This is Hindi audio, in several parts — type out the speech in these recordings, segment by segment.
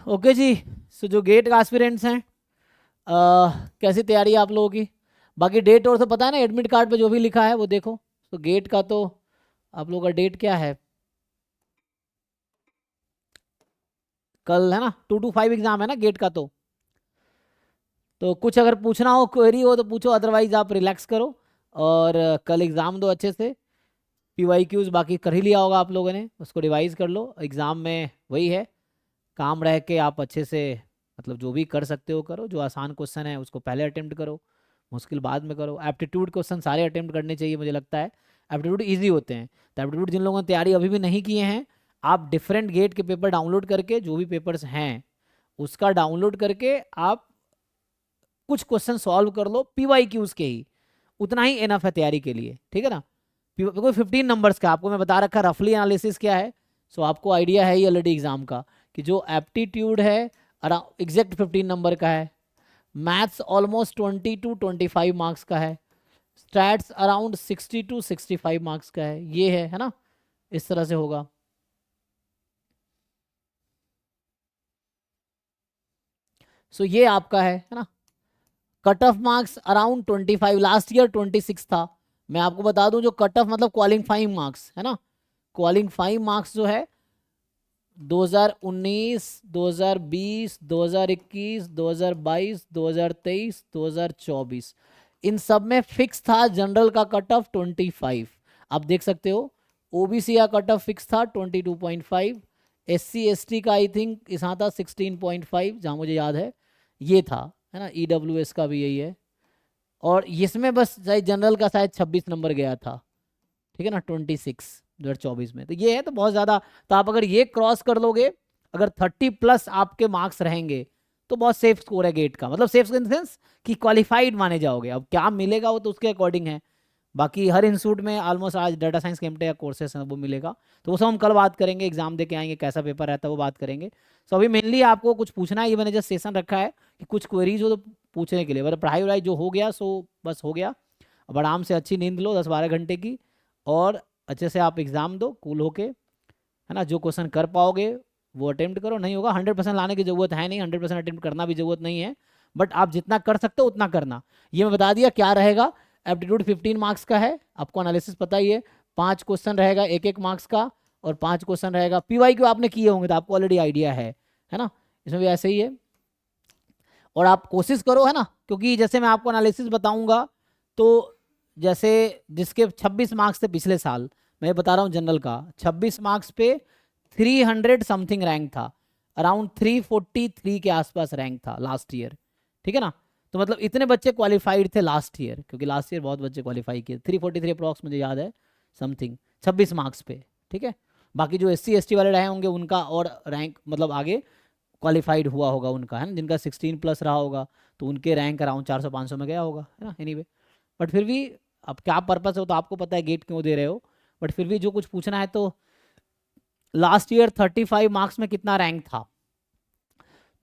ओके जी। सो जो गेट का एस्पिरेंट्स हैं, कैसी तैयारी है आप लोगों की? बाकी डेट और तो पता है ना, एडमिट कार्ड पे जो भी लिखा है वो देखो। तो गेट का तो आप लोगों का डेट क्या है? कल है ना, 2 to 5 एग्जाम है ना गेट का। तो कुछ अगर पूछना हो, क्वेरी हो तो पूछो, अदरवाइज आप रिलैक्स करो और कल एग्ज़ाम दो अच्छे से। PYQs बाकी कर ही लिया होगा आप लोगों ने, उसको रिवाइज कर लो। एग्ज़ाम में वही है, काम रह के आप अच्छे से मतलब जो भी कर सकते हो करो। जो आसान क्वेश्चन है उसको पहले अटेम्प्ट करो, मुश्किल बाद में करो। एप्टीट्यूड क्वेश्चन सारे अटेम्प्ट करने चाहिए मुझे लगता है, एप्टीट्यूड इजी होते हैं। तो एप्टीट्यूड जिन लोगों ने तैयारी अभी भी नहीं किए हैं, आप डिफरेंट गेट के पेपर डाउनलोड करके, जो भी पेपर्स हैं उसका डाउनलोड करके आप कुछ क्वेश्चन सॉल्व कर लो, PYQs के ही। उतना ही इनफ है तैयारी के लिए, ठीक है ना। कोई 15 नंबर्स का आपको मैं बता रखा रफली एनालिसिस क्या है। सो आपको आइडिया है ही ऑलरेडी एग्जाम का, कि जो एप्टीट्यूड है अराउंड एग्जैक्ट 15 नंबर का है। मैथ्स ऑलमोस्ट 20 to 25 मार्क्स का है। स्टैट्स अराउंड 60 to 65 मार्क्स का है। ये है ना, इस तरह से होगा। सो ये आपका है ना। Cut off marks around 25, last year 26 था। मैं आपको बता दूं, जो कट ऑफ मतलब क्वालिफाइंग मार्क्स है ना, क्वालिफाइंग मार्क्स जो है 2019, 2020, 2021, 2022, 2023, 2024, इन सब में फिक्स था जनरल का कट ऑफ 25। आप देख सकते हो, OBC का कट ऑफ फिक्स था 22.5। SC ST का आई थिंक यहाँ था 16.5, जहाँ मुझे याद है ये था, है ना। EWS का भी यही है। और इसमें बस शायद जनरल का शायद 26 नंबर गया था, ठीक है ना, 2024 में। तो ये है तो बहुत ज़्यादा। तो आप अगर ये क्रॉस कर लोगे, अगर 30+ आपके मार्क्स रहेंगे तो बहुत सेफ स्कोर है गेट का। मतलब सेफ इन द सेंस कि क्वालिफाइड माने जाओगे। अब क्या मिलेगा वो तो उसके अकॉर्डिंग है। बाकी हर इंस्टीट्यूट में ऑलमोस्ट आज डाटा साइंस के एमटेक कोर्सेस हैं वो मिलेगा। तो वो सब हम कल बात करेंगे, एग्जाम दे के आएंगे कैसा पेपर रहता है वो बात करेंगे। सो अभी मेनली आपको कुछ पूछना है, ये मैंने जस्ट सेशन रखा है कि कुछ क्वेरीज हो तो पूछने के लिए। मतलब पढ़ाई वढ़ाई जो हो गया सो बस हो गया। अब आराम से अच्छी नींद लो 10-12 घंटे की, और अच्छे से आप एग्ज़ाम दो कूल होके, है ना। जो क्वेश्चन कर पाओगे वो अटेम्प्ट करो। नहीं होगा 100% लाने की जरूरत है नहीं, 100% अटेम्प्ट करना भी जरूरत नहीं है। बट आप जितना कर सकते हो उतना करना। ये मैं बता दिया क्या रहेगा। एप्टीट्यूड 15 मार्क्स का है, आपको एनालिसिस पता ही है। 5 क्वेश्चन रहेगा 1-1 मार्क्स का, और 5 क्वेश्चन रहेगा PYQ आपने किए होंगे तो आपको ऑलरेडी आइडिया है ना। इसमें भी ऐसे ही है। और आप कोशिश करो, है ना, क्योंकि जैसे मैं आपको एनालिसिस बताऊंगा तो जैसे जिसके 26 मार्क्स थे पिछले साल, मैं बता रहा हूँ जनरल का 26 मार्क्स पे 300 समथिंग रैंक था। अराउंड 343 के आसपास रैंक था लास्ट ईयर, ठीक है ना। तो मतलब इतने बच्चे क्वालिफाइड थे लास्ट ईयर, क्योंकि लास्ट ईयर बहुत बच्चे क्वालिफाई किए। 343 अप्रॉक्स मुझे याद है समथिंग, 26 मार्क्स पे, ठीक है। बाकी जो SC ST वाले रहे होंगे उनका और रैंक मतलब आगे क्वालिफाइड हुआ होगा उनका, है ना, जिनका 16+ रहा होगा तो उनके रैंक अराउंड 400-500 में गया होगा, है ना। एनीवे, बट फिर भी अब क्या पर्पस हो तो आपको पता है गेट क्यों दे रहे हो। बट फिर भी जो कुछ पूछना है तो लास्ट ईयर 35 मार्क्स में कितना रैंक था।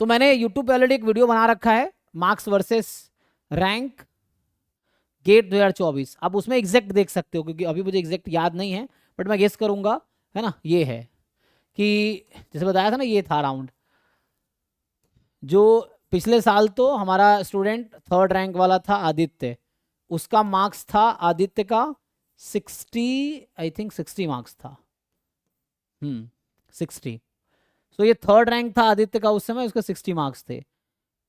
तो मैंने यूट्यूब पे ऑलरेडी एक वीडियो बना रखा है, मार्क्स वर्सेस रैंक गेट 2024। आप उसमें एग्जैक्ट देख सकते हो, क्योंकि अभी मुझे एग्जैक्ट याद नहीं है, बट मैं गेस करूंगा, है ना। ये है कि जैसे बताया था ना, ये था अराउंड जो पिछले साल तो हमारा स्टूडेंट 3rd रैंक वाला था आदित्य, उसका मार्क्स था आदित्य का 60, आई थिंक 60 मार्क्स था। 60। सो ये 3rd रैंक था आदित्य का उस समय, उसके 60 मार्क्स थे।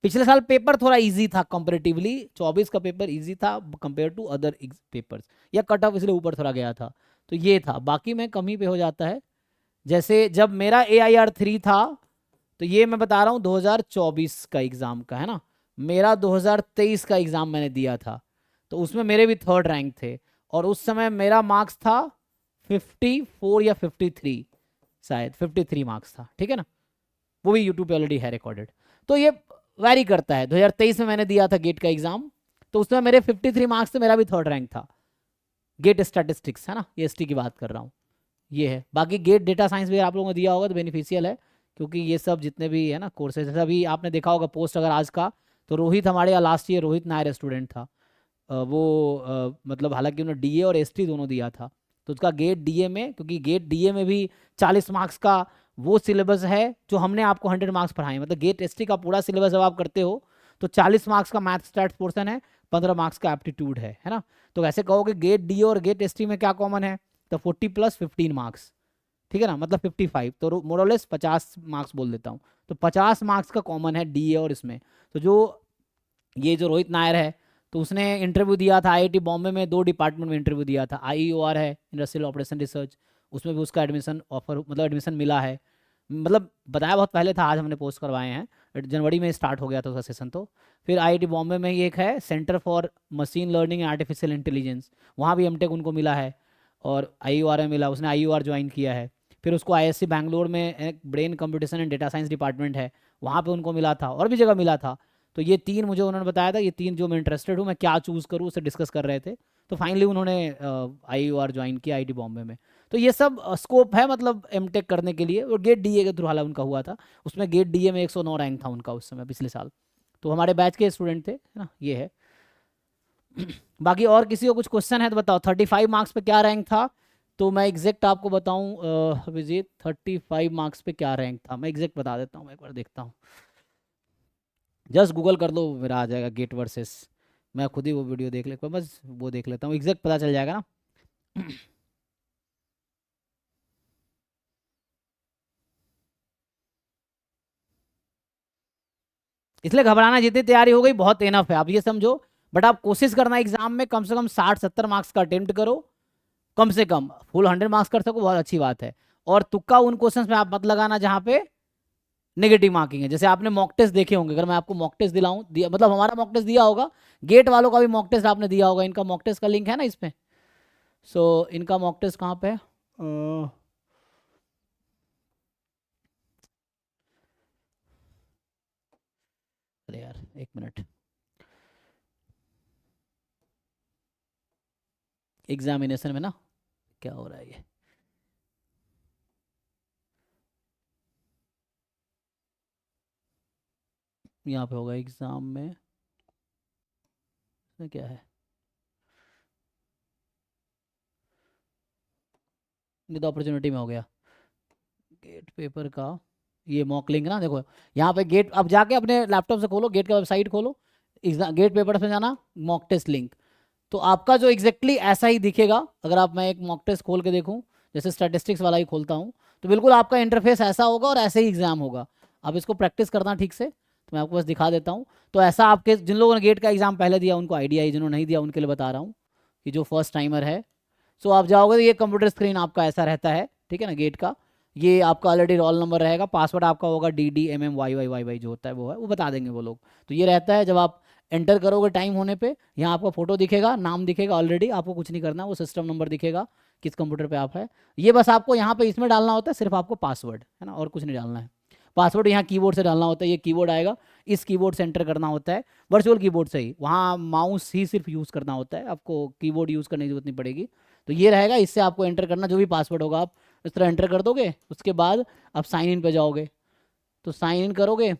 पिछले साल पेपर थोड़ा इजी था कंपेरेटिवली, 24 का पेपर इजी था कंपेयर टू अदर पेपर्स, या कट ऑफ इसलिए ऊपर थोड़ा गया था। तो ये था, बाकी में कम ही पे हो जाता है। जैसे जब मेरा AIR 3 था, तो ये मैं बता रहा हूँ 2024 का एग्जाम का, है ना। मेरा 2023 का एग्जाम मैंने दिया था, तो उसमें मेरे भी 3rd रैंक थे, और उस समय मेरा मार्क्स था 54 या 53, शायद 53 मार्क्स था, ठीक है ना। वो भी यूट्यूब पे ऑलरेडी है रिकॉर्डेड। तो ये वैरी करता है। 2023 में मैंने दिया था गेट का एग्जाम, तो उसमें मेरे 53 मार्क्स थे, मेरा भी 3rd रैंक था। गेट स्टैटिस्टिक्स, है ना, ये ST की बात कर रहा हूँ। ये है। बाकी गेट डेटा साइंस भी आप लोगों को दिया होगा तो बेनिफिशियल है, क्योंकि ये सब जितने भी है ना कोर्सेज, जैसा भी आपने देखा होगा पोस्ट अगर आज का, तो रोहित हमारे यहाँ last year Rohit Nair student था। वो मतलब हालांकि उन्होंने DA और ST दोनों दिया था, तो उसका गेट DA में, क्योंकि गेट DA में भी 40 मार्क्स का वो सिलेबस है जो हमने आपको 100 मार्क्स पढ़ाए, मतलब गेट एसटी का पूरा सिलेबस जब आप करते हो तो 40 मार्क्स का मैथ स्टैट्स पोर्शन है, 15 मार्क्स का एप्टीट्यूड है ना। तो ऐसे कहोगे गेट डी और गेट एसटी में क्या कॉमन है, तो 40 + 15 मार्क्स, ठीक है ना, मतलब 55, तो मोरलेस 50 मार्क्स बोल देता हूँ। तो 50 मार्क्स का कॉमन है डी और इसमें। तो जो ये जो रोहित नायर है, तो उसने इंटरव्यू दिया था आईआईटी बॉम्बे में, 2 डिपार्टमेंट में इंटरव्यू दिया था, आईईओआर है इंडस्ट्रियल ऑपरेशन रिसर्च, उसमें भी उसका एडमिशन ऑफर, मतलब एडमिशन मिला है, मतलब बताया बहुत पहले था, आज हमने पोस्ट करवाए हैं, जनवरी में स्टार्ट हो गया था उसका सेशन। तो फिर आईआईटी बॉम्बे में ही एक है centre for machine learning and artificial intelligence, वहाँ भी एमटेक उनको मिला है, और आईईओआर में मिला, उसने आईईओआर ज्वाइन किया है। फिर उसको आईएससी बैंगलोर में एक brain computation and data science department है, वहाँ पे उनको मिला था, और भी जगह मिला था। तो ये 3 मुझे उन्होंने बताया था, ये 3 जो मैं इंटरेस्टेड हूँ, मैं क्या चूज़ करूँ उसे डिस्कस कर रहे थे। तो फाइनली उन्होंने आईईओआर ज्वाइन किया आईआईटी बॉम्बे में। तो ये सब स्कोप है मतलब एमटेक करने के लिए, और गेट डीए के थ्रू हाल उनका हुआ था, उसमें गेट डीए में 109 रैंक था उनका उस समय पिछले साल। तो हमारे बैच के स्टूडेंट थे, है ना, ये है। बाकी और किसी को कुछ क्वेश्चन है तो बताओ, 35 मार्क्स पे क्या रैंक था, तो मैं एग्जैक्ट आपको बताऊं विजित, 35 मार्क्स पे क्या रैंक था, मैं एग्जैक्ट बता देता हूँ, एक बार देखता हूँ, जस्ट गूगल कर दो, मेरा आ जाएगा गेट वर्सेस, मैं खुद ही वो वीडियो देख लेता हूँ, बस वो देख लेता हूँ, एग्जैक्ट पता चल जाएगा ना। इसलिए घबराना, जितनी तैयारी हो गई बहुत इनफ है, आप ये समझो। बट आप कोशिश करना एग्जाम में कम से कम 60-70 मार्क्स का अटेम्प्ट करो, कम से कम फुल 100 मार्क्स कर सको, बहुत अच्छी बात है। और तुक्का उन क्वेश्चंस में आप मत लगाना जहां पे नेगेटिव मार्किंग है। जैसे आपने मॉक टेस्ट देखे होंगे, अगर मैं आपको मॉक टेस्ट दिलाऊं, मतलब हमारा मॉक टेस्ट दिया होगा, गेट वालों का भी मॉक टेस्ट आपने दिया होगा, इनका मॉक टेस्ट का लिंक है ना इसमें। सो इनका मॉक टेस्ट कहाँ पे है, अरे यार एक मिनट, एग्जामिनेशन में ना, क्या हो रहा है ये, यहाँ पे होगा एग्जाम में, इसमें क्या है, ये तो अपॉर्चुनिटी में हो गया, गेट पेपर का ये मॉक लिंक ना, देखो यहाँ पे गेट, अब जाके अपने लैपटॉप से खोलो, गेट का वेबसाइट खोलो, एग्जाम गेट पेपर पे जाना, मॉक टेस्ट लिंक, तो आपका जो एग्जैक्टली ऐसा ही दिखेगा। अगर आप, मैं एक मॉक टेस्ट खोल के देखूं, जैसे स्टैटिस्टिक्स वाला ही खोलता हूं, तो बिल्कुल आपका इंटरफेस ऐसा होगा और ऐसे ही एग्जाम होगा। आप इसको प्रैक्टिस करना ठीक से, तो मैं आपको बस दिखा देता हूँ। तो ऐसा आपके जिन लोगों ने गेट का एग्जाम पहले दिया उनको आइडिया है, जिन्होंने नहीं दिया उनके लिए बता रहा हूँ, कि जो फर्स्ट टाइमर है। सो आप जाओगे तो ये कंप्यूटर स्क्रीन आपका ऐसा रहता है, ठीक है ना, गेट का। ये आपका ऑलरेडी रोल नंबर रहेगा, पासवर्ड आपका होगा DDMMYYYY, जो होता है वो है, वो बता देंगे वो लोग। तो ये रहता है, जब आप एंटर करोगे टाइम होने पे, यहाँ आपका फोटो दिखेगा, नाम दिखेगा, ऑलरेडी आपको कुछ नहीं करना, वो सिस्टम नंबर दिखेगा किस कंप्यूटर पे आप है। ये बस आपको यहाँ पे इसमें डालना होता है, सिर्फ आपको पासवर्ड, है ना, और कुछ नहीं डालना है। पासवर्ड यहाँ कीबोर्ड से डालना होता है, ये कीबोर्ड आएगा, इस कीबोर्ड से एंटर करना होता है, वर्चुअल कीबोर्ड से ही, वहाँ माउस ही सिर्फ यूज़ करना होता है, आपको कीबोर्ड यूज़ करने की जरूरत नहीं पड़ेगी। तो ये रहेगा, इससे आपको एंटर करना, जो भी पासवर्ड होगा आप इस तरह एंटर कर दोगे, उसके बाद आप साइन इन पे जाओगे, तो साइन इन करोगे,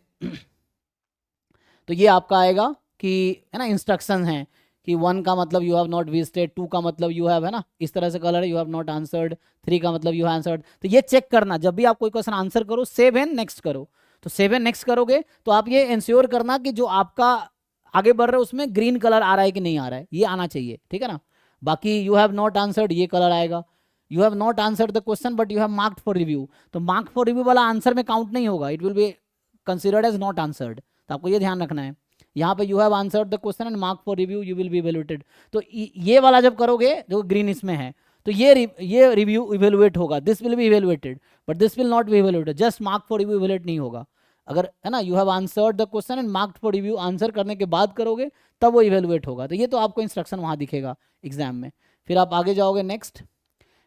तो ये आपका आएगा कि, है ना, इंस्ट्रक्शन है कि 1 का मतलब यू हैव नॉट विजिटेड, 2 का मतलब यू हैव, है ना, इस तरह से कलर है, यू हैव नॉट आंसर्ड, 3 का मतलब यू हैव आंसर्ड। तो ये चेक करना, जब भी आप कोई क्वेश्चन आंसर करो, सेव एंड नेक्स्ट करो। तो सेव एंड नेक्स्ट करोगे तो आप ये इंश्योर करना कि जो आपका आगे बढ़ रहे हो उसमें ग्रीन कलर आ रहा है कि नहीं आ रहा है, ये आना चाहिए, ठीक है ना। बाकी यू हैव नॉट आंसर्ड, ये कलर आएगा, you have not answered the question but you have marked for review, तो मार्क फॉर रिव्यू वाला आंसर में काउंट नहीं होगा, it will be considered as not answered. तो आपको ये ध्यान रखना है, यहाँ पे you have answered the question and mark for review you will be evaluated. तो ये वाला जब करोगे जो ग्रीन इसमें है, तो ये रिव्यू इवेलुएट होगा, this will be evaluated, but this will not be evaluated, just mark for review evaluate नहीं होगा। अगर, है ना, you have answered the question and marked for review, answer करने के बाद करोगे तब वो इवेलुएट होगा। तो ये तो आपको इंस्ट्रक्शन वहाँ दिखेगा एग्जाम में। फिर आप आगे जाओगे नेक्स्ट,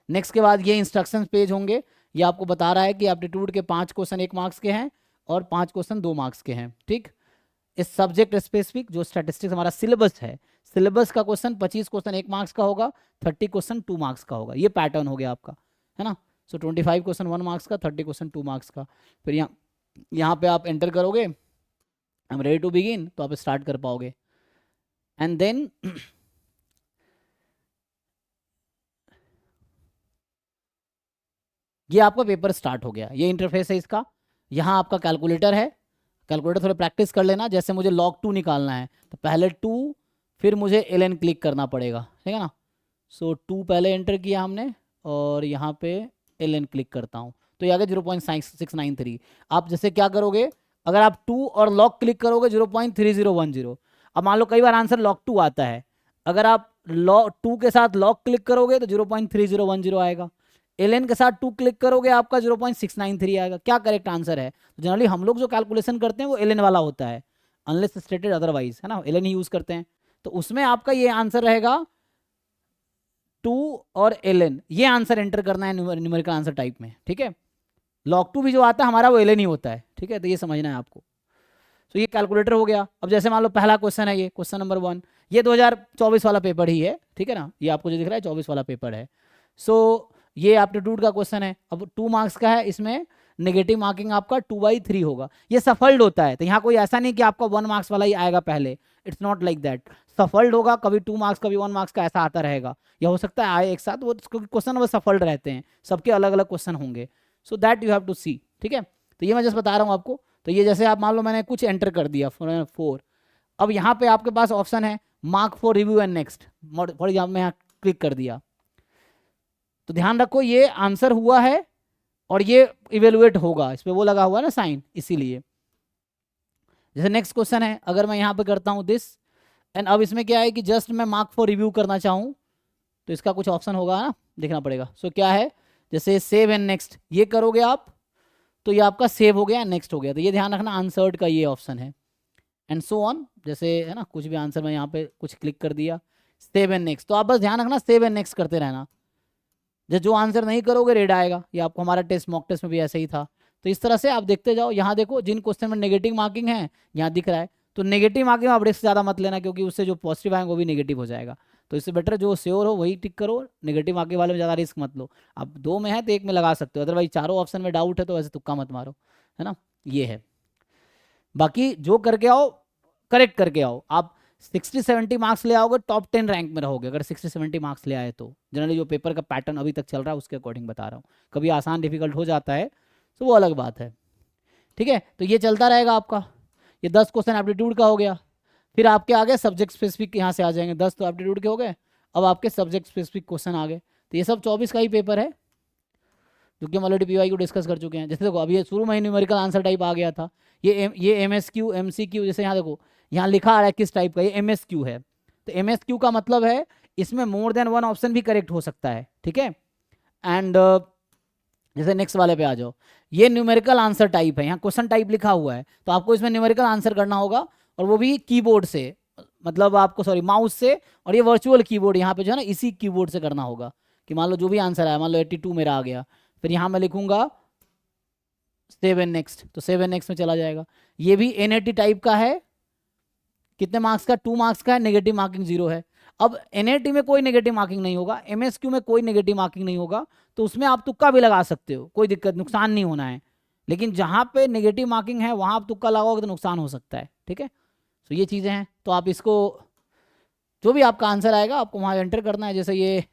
नेक्स्ट के बाद ये इंस्ट्रक्शन पेज होंगे, ये आपको बता रहा है कि एप्टीट्यूड के 5 क्वेश्चन 1 मार्क्स के हैं और 5 क्वेश्चन 2 मार्क्स के हैं, ठीक। इस सब्जेक्ट स्पेसिफिक जो स्टैटिस्टिक्स हमारा सिलेबस है, सिलेबस का क्वेश्चन 25 क्वेश्चन 1 मार्क्स का होगा, 30 क्वेश्चन 2 मार्क्स का होगा, ये पैटर्न हो गया आपका, है ना। सो 25 क्वेश्चन 1 मार्क्स का, 30 क्वेश्चन 2 मार्क्स का। फिर यहाँ पे आप एंटर करोगे, I am ready to begin, तो आप स्टार्ट कर पाओगे। एंड देन ये आपका पेपर स्टार्ट हो गया, ये इंटरफेस है इसका। यहाँ आपका कैलकुलेटर है, कैलकुलेटर थोड़ा प्रैक्टिस कर लेना। जैसे मुझे log 2 निकालना है तो पहले 2, फिर मुझे ln क्लिक करना पड़ेगा, ठीक है ना। सो 2 पहले एंटर किया हमने और यहाँ पे ln क्लिक करता हूँ तो ये आ गया 0.693। आप जैसे क्या करोगे, अगर आप 2 और log क्लिक करोगे 0.3010। अब मान लो कई बार आंसर log 2 आता है, अगर आप log 2 के साथ log क्लिक करोगे तो 0.3010 आएगा, ln के साथ 2 क्लिक करोगे आपका 0.693 आएगा। क्या करेक्ट आंसर है? जनरली हम लोग जो कैलकुलेशन करते हैं वो ln वाला होता है, अनलेस स्टेटेड अदरवाइज, है ना, ln ही यूज करते हैं। तो उसमें आपका ये आंसर रहेगा 2 और ln, ये आंसर एंटर करना है न्यूमेरिकल आंसर टाइप में, ठीक है। log 2 भी जो आता है हमारा वो ln ही होता है, ठीक है, तो ये समझना है आपको। तो ये कैलकुलेटर हो गया। अब जैसे मान लो पहला क्वेश्चन है, ये क्वेश्चन नंबर 1, ये 2024 वाला पेपर ही है, ठीक है ना, ये आपको जो दिख रहा है 24 वाला पेपर है। सो ये एप्टीट्यूड का क्वेश्चन है। अब 2 मार्क्स का है, इसमें नेगेटिव मार्किंग आपका 2/3 होगा। ये सफल्ड होता है, तो यहाँ कोई ऐसा नहीं कि आपका 1 मार्क्स वाला ही आएगा पहले, it's not like that. Shuffled होगा, कभी 2 मार्क्स कभी 1 मार्क्स का ऐसा आता रहेगा, या हो सकता है आए एक साथ, वो क्वेश्चन वो सफल्ड रहते हैं, सबके अलग अलग क्वेश्चन होंगे। So that you have to see, ठीक है। तो ये मैं जस्ट बता रहा हूँ आपको। तो ये जैसे आप मान लो मैंने कुछ एंटर कर दिया 4, अब यहाँ पे आपके पास ऑप्शन है mark for review and next, for example मैं यहाँ क्लिक कर दिया तो ध्यान रखो ये आंसर हुआ है और ये इवेलुएट होगा, इस पर वो लगा हुआ है ना साइन, इसीलिए। जैसे नेक्स्ट क्वेश्चन है, अगर मैं यहाँ पे करता हूँ दिस एंड, अब इसमें क्या है कि जस्ट मैं मार्क फॉर रिव्यू करना चाहूँ तो इसका कुछ ऑप्शन होगा ना, देखना पड़ेगा। सो क्या है, जैसे सेव एंड नेक्स्ट ये करोगे आप तो ये आपका सेव हो गया, नेक्स्ट हो गया, तो ये ध्यान रखना आंसर्ड का ये ऑप्शन है, एंड सो ऑन। जैसे है ना, कुछ भी आंसर मैं यहाँ पे कुछ क्लिक कर दिया, सेव एंड नेक्स्ट, तो आप बस ध्यान रखना सेव एंड नेक्स्ट करते रहना। जो आंसर नहीं करोगे रेड आएगा, ये आपको हमारा टेस्ट मॉक टेस्ट में भी ऐसे ही था। तो इस तरह से आप देखते जाओ। यहाँ देखो जिन क्वेश्चन में नेगेटिव मार्किंग है यहाँ दिख रहा है, तो नेगेटिव मार्किंग आप रिस्क ज़्यादा मत लेना, क्योंकि उससे जो पॉजिटिव आएंगे वो भी नेगेटिव हो जाएगा। तो इससे बेटर जो श्योर हो वही टिक करो, नेगेटिव मार्किंग वाले में ज़्यादा रिस्क मत लो। अब 2 में है तो 1 में लगा सकते हो, अदरवाइज चारों ऑप्शन में डाउट है तो वैसे तुक्का मत मारो, है ना, ये है। बाकी जो करके आओ करेक्ट करके आओ। आप 60-70 मार्क्स ले आओगे टॉप 10 रैंक में रहोगे, अगर 60-70 मार्क्स ले आए तो। जनरली जो पेपर का पैटर्न अभी तक चल रहा है उसके अकॉर्डिंग बता रहा हूँ, कभी आसान डिफिकल्ट हो जाता है तो वो अलग बात है, ठीक है। तो ये चलता रहेगा आपका। ये 10 क्वेश्चन एप्टीट्यूड का हो गया। फिर आपके आगे सब्जेक्ट स्पेसिफिक यहाँ से आ जाएंगे, 10 तो एप्टीट्यूड के हो गए, अब आपके सब्जेक्ट स्पेसिफिक क्वेश्चन आ गए। तो ये सब 24 का ही पेपर है जो कि हम ऑलरेडी पीवाई को डिस्कस कर चुके हैं। जैसे देखो अभी ये शुरू में ही न्यूमेरिकल आंसर टाइप आ गया था, ये MSQ MCQ, जैसे यहाँ देखो यहाँ लिखा आ रहा है किस टाइप का, ये MSQ है। तो MSQ का मतलब है इसमें मोर देन 1 ऑप्शन भी करेक्ट हो सकता है, ठीक है। एंड जैसे नेक्स्ट वाले पे आ जाओ, ये न्यूमेरिकल आंसर टाइप है, यहाँ क्वेश्चन टाइप लिखा हुआ है, तो आपको इसमें न्यूमेरिकल आंसर करना होगा, और वो भी कीबोर्ड से, मतलब आपको सॉरी माउस से, और ये वर्चुअल कीबोर्ड यहाँ पे जो है ना इसी कीबोर्ड से करना होगा। कि मान लो जो भी आंसर आया, मान लो 82 मेरा आ गया, फिर यहाँ मैं लिखूंगा सेव एंड नेक्स्ट, तो सेव एंड नेक्स्ट में चला जाएगा। ये भी NAT टाइप का है, कितने मार्क्स का, 2 मार्क्स का है, नेगेटिव मार्किंग 0 है। अब NAT में कोई नेगेटिव मार्किंग नहीं होगा, MSQ में कोई नेगेटिव मार्किंग नहीं होगा, तो उसमें आप तुक्का भी लगा सकते हो, कोई दिक्कत, नुकसान नहीं होना है। लेकिन जहाँ पे नेगेटिव मार्किंग है वहाँ आप तुक्का लगाओगे तो नुकसान हो सकता है, ठीक है। तो ये चीज़ें हैं, तो आप इसको जो भी आपका आंसर आएगा आपको वहाँ एंटर करना है। जैसे ये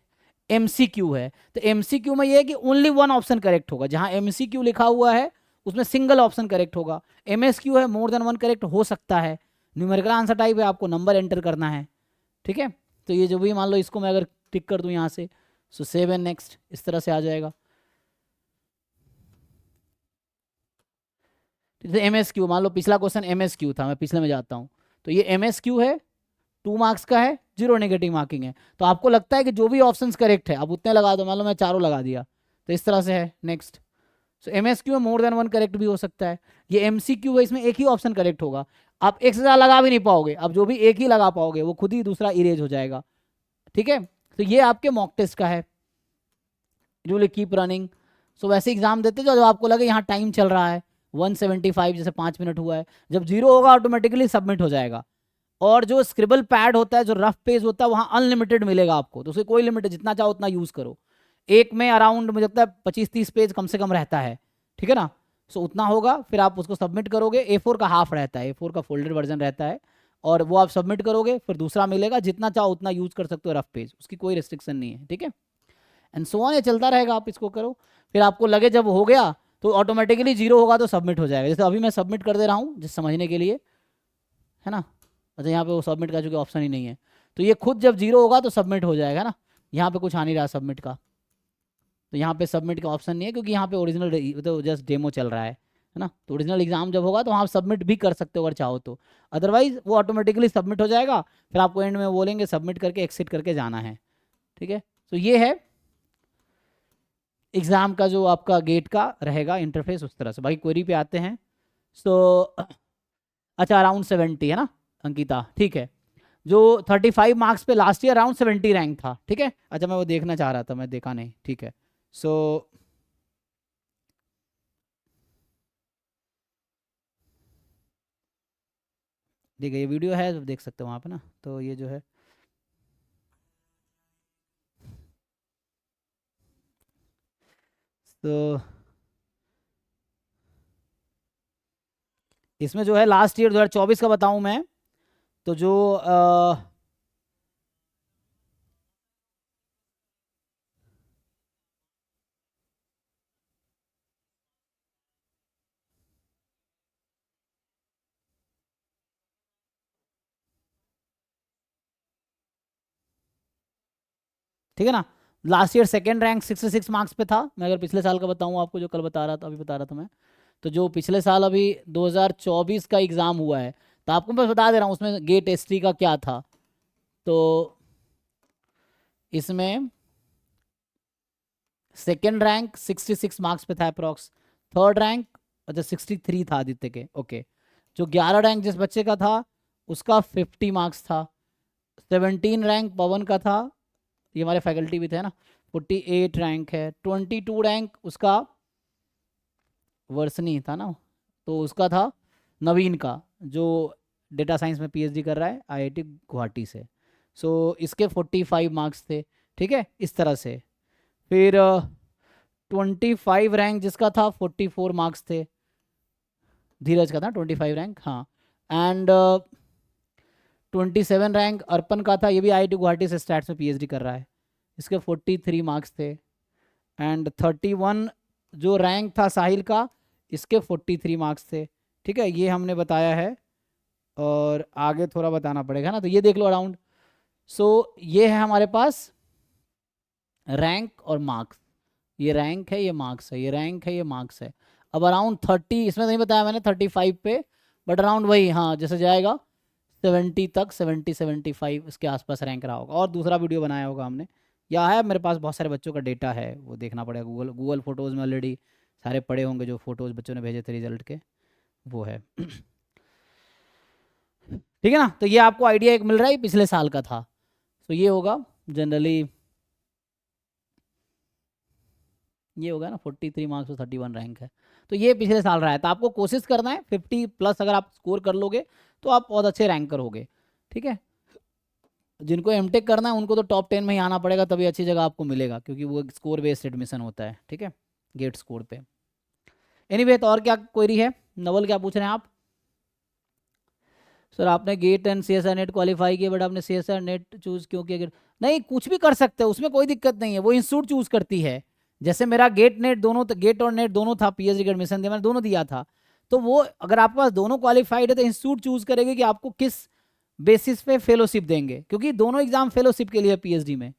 MCQ है, तो MCQ में ये है कि ओनली 1 ऑप्शन करेक्ट होगा, जहाँ MCQ लिखा हुआ है उसमें सिंगल ऑप्शन करेक्ट होगा। MSQ है मोर देन 1 करेक्ट हो सकता है। न्यूमेरिकल आंसर टाइप है, आपको नंबर एंटर करना है, ठीक है। तो ये जो भी मान लो इसको मैं अगर टिक कर दूं यहाँ से, सो सेव एंड नेक्स्ट इस तरह से आ जाएगा। जैसे MSQ मान लो पिछला क्वेश्चन MSQ था, मैं पिछले में जाता हूँ, तो ये MSQ है, 2 मार्क्स का है, 0 नेगेटिव मार्किंग है। तो आपको लगता है कि जो भी ऑप्शंस करेक्ट है आप उतने लगा दो, मान लो मैं चारों लगा दिया, तो इस तरह से है नेक्स्ट। सो MSQ में मोर देन 1 करेक्ट भी हो सकता है। ये MCQ है, इसमें एक ही ऑप्शन करेक्ट होगा, आप एक से ज़्यादा लगा भी नहीं पाओगे, अब जो भी एक ही लगा पाओगे वो खुद ही दूसरा इरेज हो जाएगा, ठीक है। तो ये आपके मॉक टेस्ट का है, रूल कीप रनिंग। सो वैसे एग्जाम देते जो आपको लगे यहाँ टाइम चल रहा है 175, जैसे 5 मिनट हुआ है, जब 0 होगा ऑटोमेटिकली सबमिट हो जाएगा। और जो स्क्रिबल पैड होता है, जो रफ पेज होता है, वहाँ अनलिमिटेड मिलेगा आपको, तो उसकी कोई लिमिट, जितना चाहो उतना यूज़ करो। एक में अराउंड मुझे लगता है 25-30 पेज कम से कम रहता है, ठीक है ना। सो उतना होगा, फिर आप उसको सबमिट करोगे। A4 का हाफ रहता है, A4 का फोल्डेड वर्जन रहता है, और वो आप सबमिट करोगे, फिर दूसरा मिलेगा, जितना चाहो उतना यूज़ कर सकते हो रफ पेज, उसकी कोई रिस्ट्रिक्शन नहीं है, ठीक है। एंड सो ऑन, ये चलता रहेगा, आप इसको करो। फिर आपको लगे जब हो गया तो ऑटोमेटिकली 0 होगा तो सबमिट हो जाएगा। जैसे अभी मैं सबमिट कर दे रहा हूँ जिस समझने के लिए, है ना। अच्छा यहाँ पे वो सबमिट का चूंकि ऑप्शन ही नहीं है, तो ये खुद जब 0 होगा तो सबमिट हो जाएगा ना। यहाँ पे कुछ आ नहीं रहा सबमिट का, तो यहाँ पे सबमिट का ऑप्शन नहीं है क्योंकि यहाँ पे ओरिजिनल तो जस्ट डेमो चल रहा है ना। तो ओरिजिनल एग्जाम जब होगा तो वहाँ सबमिट भी कर सकते हो अगर चाहो तो, अदरवाइज वो ऑटोमेटिकली सबमिट हो जाएगा। फिर आपको एंड में बोलेंगे सबमिट करके एक्सिट करके जाना है, ठीक है। तो ये है एग्जाम का जो आपका गेट का रहेगा इंटरफेस उस तरह से। बाकी क्वेरी पे आते हैं। सो अच्छा अराउंड 70 है ना अंकिता, ठीक है। जो 35 मार्क्स पे लास्ट ईयर अराउंड 70 रैंक था, ठीक है। अच्छा मैं वो देखना चाह रहा था, मैं देखा नहीं, ठीक है। सो ठीक है, ये वीडियो है तो देख सकते हो वहाँ पे ना। तो ये जो है तो इसमें जो है लास्ट ईयर 2024 का बताऊं मैं, तो जो ठीक है ना, last year second rank 66 marks पे था। मैं अगर पिछले साल का बताऊं आपको, जो कल बता रहा था, अभी बता रहा था मैं, तो जो पिछले साल अभी 2024 का एग्ज़ाम हुआ है, तो आपको मैं बता दे रहा हूँ उसमें गेट एसटी का क्या था। तो इसमें सेकेंड रैंक 66 मार्क्स पे था अप्रॉक्स। थर्ड रैंक अच्छा 63 था आदित्य के, ओके। जो 11 रैंक जिस बच्चे का था उसका 50 मार्क्स था। 17 रैंक पवन का था, ये हमारे फैकल्टी भी थे ना, 48 रैंक है। 22 रैंक उसका वर्षनी था ना, तो उसका था नवीन का, जो डेटा साइंस में पीएचडी कर रहा है आईआईटी गुवाहाटी से। सो इसके 45 मार्क्स थे, ठीक है, इस तरह से। फिर 25 रैंक जिसका था 44 मार्क्स थे, धीरज का था 25 रैंक, हाँ। एंड 27 रैंक अर्पण का था, ये भी आईआईटी गुवाहाटी से स्टैट्स में पीएचडी कर रहा है, इसके 43 मार्क्स थे। एंड 31 जो रैंक था साहिल का, इसके 43 मार्क्स थे, ठीक है। ये हमने बताया है, और आगे थोड़ा बताना पड़ेगा ना, तो ये देख लो अराउंड। सो ये है हमारे पास रैंक और मार्क्स, ये रैंक है, ये मार्क्स है, ये रैंक है, ये मार्क्स है। अब अराउंड 30, इसमें नहीं बताया मैंने 35 पे, बट अराउंड वही, हाँ जैसे जाएगा 70 तक, 70-75 इसके आसपास रैंक रहा होगा। और दूसरा वीडियो बनाया होगा हमने, या है मेरे पास बहुत सारे बच्चों का डेटा है, वो देखना पड़ेगा। गूगल फोटोज़ में ऑलरेडी सारे पड़े होंगे, जो फोटोज़ बच्चों ने भेजे थे रिजल्ट के, वो है। ठीक है ना, तो ये आपको आइडिया एक मिल रहा है, पिछले साल का था। तो ये होगा जनरली, ये होगा ना 43 मार्क्स और 31 रैंक है, तो ये पिछले साल रहा है। तो आपको कोशिश करना है 50 प्लस, अगर आप स्कोर कर लोगे तो आप बहुत अच्छे रैंकर होगे, ठीक है। जिनको एमटेक करना है उनको तो टॉप 10 में ही आना पड़ेगा, तभी अच्छी जगह आपको मिलेगा, क्योंकि वो स्कोर बेस्ड एडमिशन होता है, ठीक है, गेट स्कोर पे। एनीवे, तो और क्या क्वेरी है, नवल क्या पूछ रहे हैं आप? सर आपने GATE and C S R NET qualify किया, बट आपने C S R NET choose क्यों किया? नहीं, कुछ भी कर सकते हो, उसमें कोई दिक्कत नहीं है, वो इंस्टीट्यूट चूज करती है। जैसे मेरा गेट नेट दोनों, गेट और नेट दोनों था, पीएचडी का एडमिशन दिया मैंने, दोनों दिया था। तो वो अगर आपके पास दोनों क्वालिफाइड है तो इंस्टीट्यूट चूज करेगी कि आपको किस बेसिस पे फेलोशिप देंगे, क्योंकि दोनों एग्जाम फेलोशिप के लिए पीएचडी में।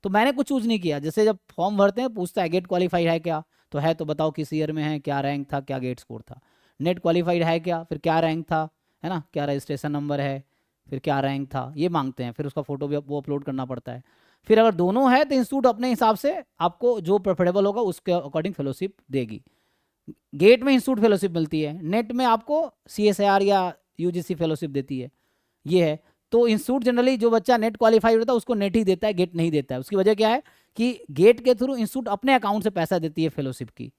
तो मैंने कुछ चूज नहीं किया। जैसे जब फॉर्म भरते हैं पूछता है गेट क्वालिफाइड है क्या, तो है तो बताओ किस ईयर में है, क्या रैंक था, क्या गेट स्कोर था। नेट क्वालिफाइड है क्या, फिर क्या रैंक था, है ना, क्या रजिस्ट्रेशन नंबर है, फिर क्या रैंक था, ये मांगते हैं। फिर उसका फोटो भी वो अपलोड करना पड़ता है। फिर अगर दोनों है तो इंस्टीट्यूट अपने हिसाब से आपको जो प्रेफरेबल होगा उसके अकॉर्डिंग फेलोशिप देगी। गेट में इंस्टीट्यूट फेलोशिप मिलती है, नेट में आपको सीएसआईआर या यूजीसी फेलोशिप देती है, ये है। तो इंस्टीट्यूट जनरली जो बच्चा नेट क्वालिफाइड होता है उसको नेट ही देता है, गेट नहीं देता है। उसकी वजह क्या है कि गेट के थ्रू इंस्टीट्यूट अपने अकाउंट से पैसा देती है फेलोशिप की,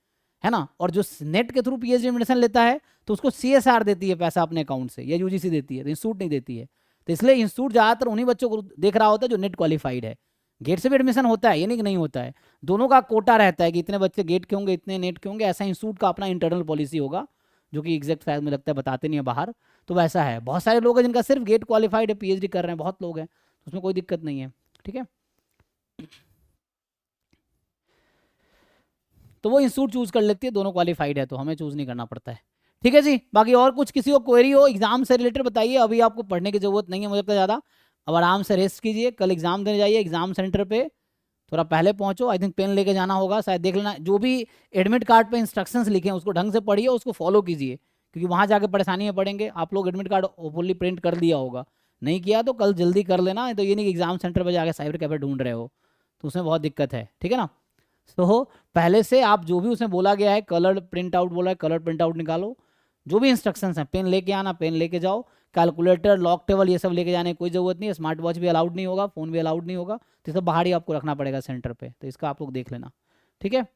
है ना। और जो नेट के थ्रू पीएचडी एडमिशन लेता है तो उसको सीएसआर देती है पैसा अपने अकाउंट से, या यूजीसी देती है, तो इंस्टीट्यूट नहीं देती है। तो इसलिए इंस्टीट्यूट ज़्यादातर उन्हीं बच्चों को देख रहा होता है जो नेट क्वालिफाइड है। गेट से भी एडमिशन होता है, ये नहीं कि नहीं होता है, दोनों का कोटा रहता है कि इतने बच्चे गेट के होंगे, इतने नेट के होंगे। ऐसा इंस्टीट्यूट का अपना इंटरनल पॉलिसी होगा, जो कि एग्जैक्ट शायद मुझे लगता है बताते नहीं है बाहर। तो वैसा है, बहुत सारे लोग हैं जिनका सिर्फ गेट क्वालिफाइड है, पीएचडी कर रहे हैं, बहुत लोग हैं, उसमें कोई दिक्कत नहीं है, ठीक है। तो वो इंस्टीट्यूट चूज कर लेती है, दोनों क्वालिफाइड है तो हमें चूज नहीं करना पड़ता है। ठीक है जी। बाकी और कुछ किसी को क्वेरी हो एग्जाम से रिलेटेड बताइए, अभी आपको पढ़ने की जरूरत नहीं है मुझे लगता है ज़्यादा। अब आराम से रेस्ट कीजिए, कल एग्जाम देने जाइए, एग्जाम सेंटर पे थोड़ा पहले पहुंचो, आई थिंक पेन लेके जाना होगा शायद, देख लेना जो भी एडमिट कार्ड पे इंस्ट्रक्शंस लिखे हैं उसको ढंग से पढ़िए, उसको फॉलो कीजिए, क्योंकि वहां जाके परेशानी में पड़ेंगे। आप लोग एडमिट कार्ड फुल्ली प्रिंट कर लिया होगा, नहीं किया तो कल जल्दी कर लेना, तो ये नहीं कि एग्जाम सेंटर पर जाके साइबर कैफे ढूंढ रहे हो, तो उसमें बहुत दिक्कत है। ठीक है ना। तो पहले से आप जो भी उसमें बोला गया है, कलर प्रिंट आउट बोला है, कलर प्रिंट आउट निकालो, जो भी इंस्ट्रक्शंस हैं, पेन लेके आना, पेन लेके जाओ, कैलकुलेटर, लॉक टेबल ये सब लेके जाने की कोई ज़रूरत नहीं है, स्मार्ट वॉच भी अलाउड नहीं होगा, फ़ोन भी अलाउड नहीं होगा, तो ये सब बाहर ही आपको रखना पड़ेगा सेंटर पे, तो इसका आप लोग देख लेना। ठीक है।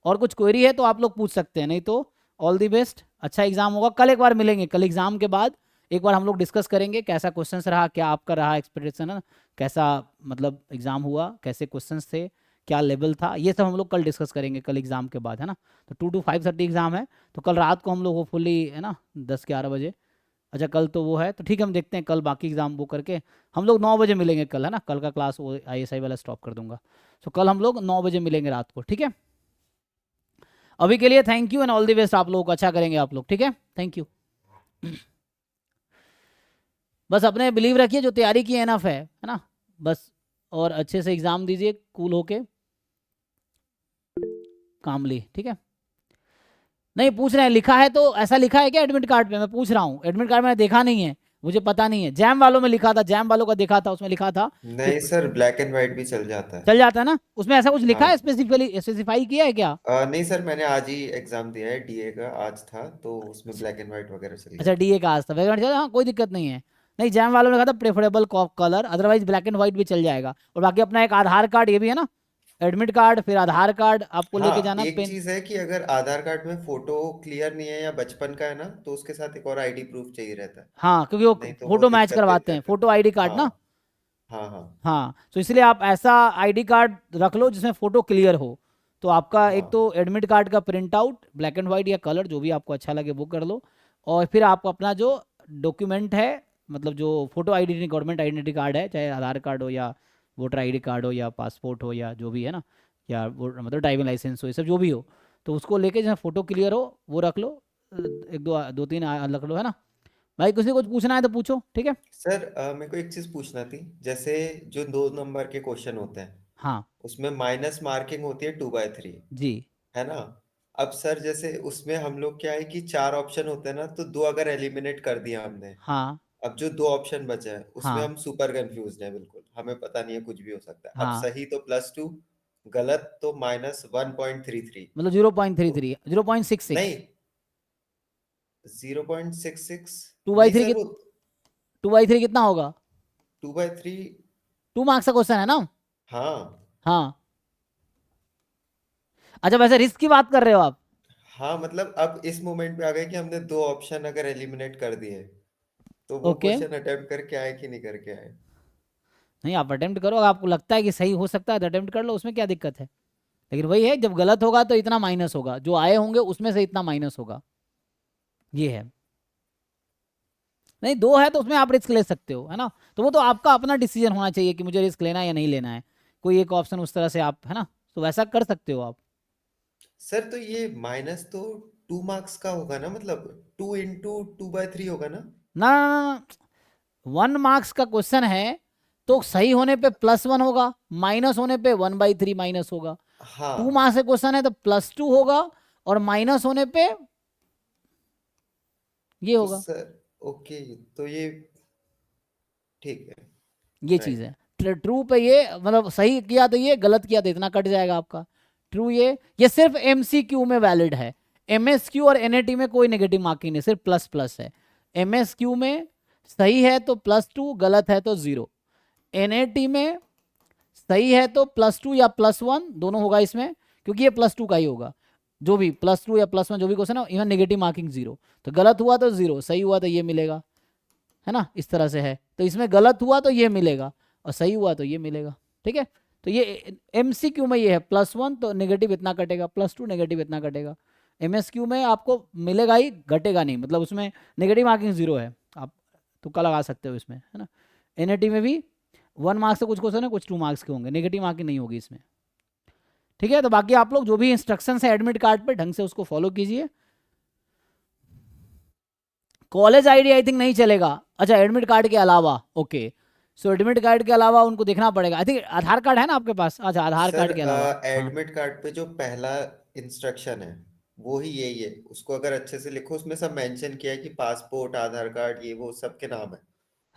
और कुछ क्वेरी है तो आप लोग पूछ सकते हैं, नहीं तो ऑल दी बेस्ट, अच्छा एग्जाम होगा। कल एक बार मिलेंगे, कल एग्जाम के बाद एक बार हम लोग डिस्कस करेंगे कैसा क्वेश्चंस रहा, क्या आपका रहा एक्सपेक्टेशन है, कैसा मतलब एग्जाम हुआ, कैसे क्वेश्चंस थे, क्या लेवल था, ये सब हम लोग कल डिस्कस करेंगे कल एग्जाम के बाद, है ना। तो 2 to 5:30 एग्जाम है, तो कल रात को हम लोग होपफुली, है ना, 10-11 बजे। अच्छा कल तो वो है, तो ठीक है, हम देखते हैं कल बाकी एग्जाम वो करके हम लोग 9 बजे मिलेंगे कल, है ना। कल का क्लास वो ISI वाला स्टॉप कर दूंगा, तो कल हम लोग 9 बजे मिलेंगे रात को। ठीक है। अभी के लिए thank you and all the best, आप लोगों को अच्छा करेंगे आप लोग। ठीक है, थैंक यू। बस अपने बिलीव रखिए, जो तैयारी की एनफ है ना, बस। और अच्छे से एग्जाम दीजिए, कूल होके, कामली। ठीक है। नहीं पूछ रहे हैं, लिखा है तो ऐसा लिखा है क्या एडमिट कार्ड पे, मैं पूछ रहा हूँ, एडमिट कार्ड मैंने देखा नहीं है, मुझे पता नहीं है। जैम वालों में लिखा था, जैम वालों का देखा था, उसमें लिखा था कि नहीं सर, ब्लैक एंड व्हाइट भी चल जाता है। चल जाता है ना, उसमें ऐसा कुछ लिखा है, हाँ। स्पेसिफिकली स्पेसिफाई किया है क्या? नहीं सर, मैंने आज ही एग्जाम दिया है, डीए का आज था, तो उसमें ब्लैक एंड व्हाइट वगैरह चल गया अच्छा था। DA का आज था, वैकेंट चला, हाँ कोई दिक्कत नहीं है। नहीं जैम वालों ने कहा था preferable colour, otherwise black and white भी चल जाएगा। और बाकी अपना एक आधार कार्ड ये भी है ना, एडमिट कार्ड फिर आधार कार्ड आपको लेके हाँ, जाना, एक पेन। चीज है कि अगर आधार कार्ड में फोटो क्लियर नहीं है या बचपन का है ना, तो उसके साथ एक और आईडी प्रूफ चाहिए रहता है। हाँ क्योंकि वो नहीं तो वो फोटो मैच दिक्कत करवाते देते हैं, हैं फिर। फोटो ID कार्ड ना। हाँ हाँ हाँ हाँ तो इसलिए आप ऐसा ID कार्ड रख लो जिसमें फोटो क्लियर हो, तो आपका एक हाँ। तो एडमिट कार्ड का print out black and white या कलर जो भी आपको अच्छा लगे वो कर लो, और फिर आप अपना जो डॉक्यूमेंट है, मतलब जो photo identity government identity card है, चाहे आधार कार्ड हो या वोटर ID कार्ड हो या पासपोर्ट हो या जो भी है ना, या वो मतलब ड्राइविंग लाइसेंस हो, ये सब जो भी हो, तो उसको लेके जिसमें फोटो क्लियर हो वो रख लो। एक दो दो तीन रख लो, है ना। भाई किसी को कुछ पूछना है तो पूछो, ठीक है। सर, मेरे को एक चीज पूछना थी, जैसे जो 2 नंबर के क्वेश्चन होते हैं हाँ उसमें माइनस मार्किंग होती है 2/3, जी। है ना। अब सर जैसे उसमें हम लोग क्या है कि 4 ऑप्शन होते हैं ना, तो दो अगर एलिमिनेट कर दिया हमने, हाँ अब जो 2 ऑप्शन बचे हैं उसमें हाँ हम सुपर कंफ्यूज हैं, बिल्कुल हमें पता नहीं है, कुछ भी हो सकता है। अब हाँ, सही तो +2, गलत तो -1.33। मतलब 0.33, तो 0.66। नहीं, 0.66 टू बाई नहीं थ्री सर, की, वो 2/3 कितना होगा? 2/3। 2 मार्क्स का क्वेश्चन है ना। हाँ हाँ। अच्छा वैसे रिस्क की बात कर रहे हो आप? हाँ, मतलब अब इस मोमेंट पे आ गए कि हमने 2 ऑप्शन अगर एलिमिनेट कर दिए, तो वो ओके। क्वेश्चन अटेम्प्ट करके आए कि नहीं करके आए। नहीं आप अटेम्प्ट करो, अगर आपको लगता है कि सही हो सकता है तो अटेम्प्ट कर लो, उसमें क्या दिक्कत है। लेकिन वही है, जब गलत होगा तो इतना माइनस होगा, जो आए होंगे उसमें से इतना माइनस होगा, ये है। नहीं दो है तो उसमें आप रिस्क ले सकते हो, है ना। तो वो तो आपका अपना डिसीजन होना चाहिए कि मुझे रिस्क लेना है या नहीं लेना है, कोई एक ऑप्शन उस तरह से आप, है ना, तो वैसा कर सकते हो आप। सर तो ये माइनस तो 2 मार्क्स का होगा ना, मतलब 2 × 2/3 होगा ना। ना 1 मार्क्स का क्वेश्चन है, तो सही होने पे +1 होगा, माइनस होने पे 1/3 माइनस होगा। 2 मार्क्स हाँ। का क्वेश्चन है तो +2 होगा, और माइनस होने पे ये तो होगा। सर ओके, तो ये ठीक है। ये चीज़ राइट। है। ट्रू पे ये मतलब सही किया तो ये, गलत किया तो इतना कट जाएगा आपका। ट्रू ये सिर्फ MCQ में वैलिड है, MSQ और NAT में कोई नेगेटिव मार्किंग नहीं, सिर्फ प्लस प्लस है। MSQ में सही है तो +2, गलत है तो 0। NAT में सही है तो +2 या +1 दोनों होगा इसमें, क्योंकि ये +2 का ही होगा। जो भी +2 या +1 जो भी क्वेश्चन है, इवन नेगेटिव मार्किंग 0, तो गलत हुआ तो 0, सही हुआ तो ये मिलेगा, है ना, इस तरह से है। तो इसमें गलत हुआ तो ये मिलेगा, और सही हुआ तो ये मिलेगा। ठीक है। तो ये MCQ में ये है, +1 तो नेगेटिव इतना कटेगा, +2 नेगेटिव इतना कटेगा। MSQ में आपको मिलेगा ही, घटेगा नहीं, मतलब उसमें नेगेटिव मार्किंग 0 है, आप तुक्का लगा सकते हो इसमें, है ना। NAT में भी 1 मार्क्स से कुछ क्वेश्चन है, कुछ 2 मार्क्स के होंगे, नेगेटिव मार्किंग नहीं होगी इसमें। ठीक है, तो बाकी आप लोग जो भी इंस्ट्रक्शन है एडमिट कार्ड पे ढंग से उसको फॉलो कीजिए। कॉलेज आईडी आई थिंक नहीं चलेगा। अच्छा, एडमिट कार्ड के अलावा, ओके। सो एडमिट कार्ड के अलावा उनको देखना पड़ेगा। आई थिंक आधार कार्ड है ना आपके पास? अच्छा, आधार सर कार्ड के अलावा, हाँ। एडमिट कार्ड पे जो पहला इंस्ट्रक्शन है वो ही यही है, उसको अगर अच्छे से लिखो उसमें सब मेंशन किया है कि पासपोर्ट, आधार कार्ड, ये वो सबके नाम है।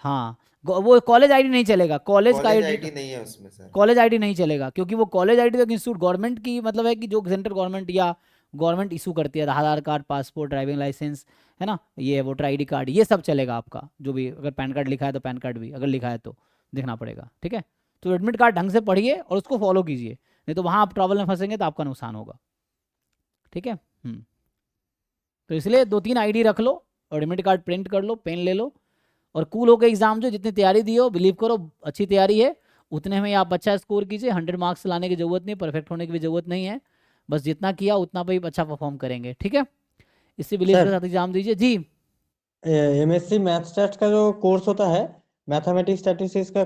हाँ, वो कॉलेज आईडी नहीं चलेगा, कॉलेज का कॉलेज आईडी। आईडी नहीं है उसमें सर। कॉलेज आईडी नहीं चलेगा, क्योंकि वो कॉलेज आईडी तो इंस्टीट्यूट गवर्नमेंट की मतलब है कि जो सेंट्रल गवर्नमेंट या गवर्नमेंट इशू करती है, आधार कार्ड, पासपोर्ट, ड्राइविंग लाइसेंस, है ना, ये वोटर आईडी कार्ड, ये सब चलेगा आपका। जो भी अगर पैन कार्ड लिखा है तो पैन कार्ड भी अगर लिखा है तो देखना पड़ेगा, ठीक है। तो एडमिट कार्ड ढंग से पढ़िए और उसको फॉलो कीजिए, नहीं तो वहाँ आप ट्रबल में फंसेंगे तो आपका नुकसान होगा, ठीक है। तो इसलिए 2-3 आईडी रख लो और एडमिट कार्ड प्रिंट कर लो, पेन ले लो, और कूल होकर एग्जाम जो जितनी तैयारी दी हो, बिलीव करो अच्छी तैयारी है, उतने में आप अच्छा स्कोर कीजिए। 100 मार्क्स लाने की जरूरत नहीं, परफेक्ट होने की भी जरूरत नहीं है, बस जितना किया उतना पे ही अच्छा परफॉर्म करेंगे, ठीक है। इसी बिलीव के सर साथ एग्जाम दीजिए जी। एमएससी मैथ्स टेस्ट का जो कोर्स होता है, मैथमेटिक्स स्टैटिस्टिक्स का